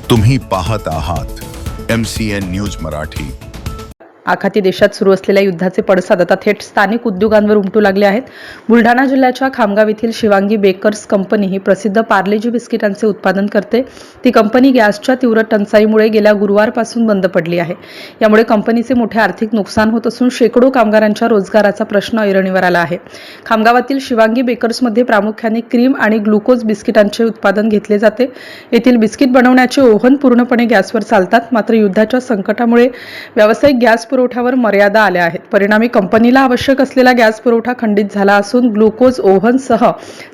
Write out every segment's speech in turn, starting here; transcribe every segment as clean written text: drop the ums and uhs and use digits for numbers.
तुम्ही पाहत आहात MCN न्यूज मराठी। आखाती देशात सुरू असलेल्या युद्धाचे पडसाद आता थेट स्थानिक उद्योगांवर उमटू लागले आहेत। बुलढाणा जिल्ह्याच्या खामगाव येथील शिवांगी बेकर्स कंपनी ही प्रसिद्ध पार्लेजी बिस्किटांचे उत्पादन करते। ती कंपनी गॅसच्या तीव्र टंचाईमुळे गेल्या गुरुवारपासून बंद पडली आहे। यामुळे कंपनीचे मोठे आर्थिक नुकसान होत असून शेकडो कामगारांच्या रोजगाराचा प्रश्न ऐरणीवर आला आहे। खामगावातील शिवांगी बेकर्समध्ये प्रामुख्याने क्रीम आणि ग्लुकोज बिस्किटांचे उत्पादन घेतले जाते। येथील बिस्किट बनवण्याचे ओव्हन पूर्णपणे गॅसवर चालतात, मात्र युद्धाच्या संकटामुळे व्यावसायिक गॅस पुरवठ्यावर मर्यादा आल्या आहेत। परिणामी कंपनीला आवश्यक असलेला गॅस पुरवठा खंडित झाला असून ग्लुकोज ओव्हनसह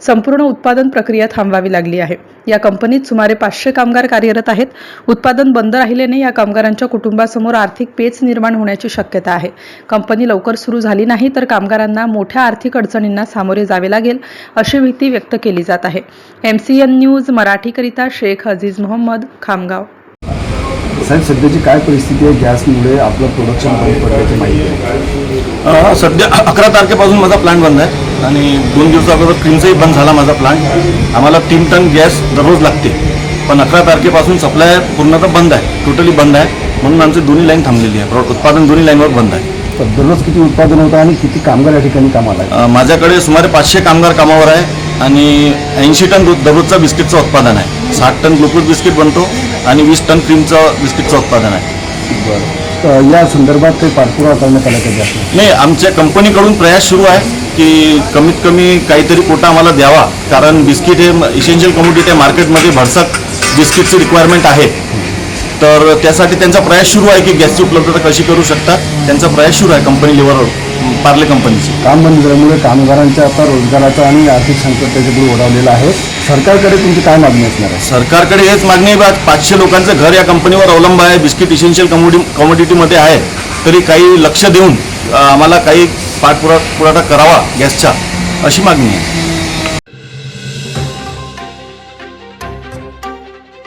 संपूर्ण उत्पादन प्रक्रिया थांबवावी लागली आहे। या कंपनीत सुमारे 500 कामगार कार्यरत आहेत। उत्पादन बंद राहिल्याने या कामगारांच्या कुटुंबासमोर आर्थिक पेच निर्माण होण्याची शक्यता आहे। कंपनी लवकर सुरू झाली नाही तर कामगारांना मोठ्या आर्थिक अडचणींना सामोरे जावे लागेल अशी भीती व्यक्त केली जात आहे। MCN न्यूज मराठीकरिता शेख अजीज मोहम्मद, खामगाव। साहेब, सध्याची काय परिस्थिती आहे? गॅसमुळे आपलं प्रोडक्शन बंद पडल्याची माहिती आहे। सध्या 11 तारखेपासून माझा प्लांट बंद आहे आणि 2 दिवसाअगोदर क्रीमचाही बंद झाला माझा प्लांट। आम्हाला 3 टन गॅस दररोज लागते, पण 11 तारखेपासून सप्लाय पूर्णतः बंद आहे, टोटली बंद आहे। म्हणून आमची दोन्ही लाईन थांबलेली आहे, उत्पादन दोन्ही लाईनवर बंद आहे। तर दररोज किती उत्पादन होतं आणि किती कामगार या ठिकाणी कामाला आहे? माझ्याकडे सुमारे 500 कामगार कामावर आहे आणि 80 टन दररोजचा बिस्किटचं उत्पादन आहे। 60 टन ग्लुकोज बिस्किट बनतो आणि 20 टन क्रीमचं बिस्किटचं उत्पादन आहे। बरं, तर या संदर्भात काही पाठपुरावा करण्यात आला का? नाही, आमच्या कंपनीकडून प्रयास सुरू आहे की कमीत कमी काहीतरी कोटा आम्हाला द्यावा, कारण बिस्किट हे इसेन्शियल कमोडिटी आहे, मार्केटमध्ये भरसक बिस्किटची रिक्वायरमेंट आहे। तर त्यासाठी त्यांचा प्रयास सुरू आहे की गॅसची उपलब्धता कशी करू शकतात, त्यांचा प्रयास सुरू आहे कंपनी लेवलवर, पार्ले कंपनीची। काम बंद झाल्यामुळे कामगारांच्या आता रोजगाराचा आणि आर्थिक संकट त्याच्यापुढे ओढावलेलं आहे। सरकारकडे तुमची काय मागणी असणार आहे? सरकारकडे हेच मागणी आहे, 500 लोकांचं घर या कंपनीवर अवलंब आहे, बिस्किट इसेन्शियल कमोडिटीमध्ये आहे, तरी काही लक्ष देऊन आम्हाला काही पाठपुरावा करावा गॅसचा, अशी मागणी आहे।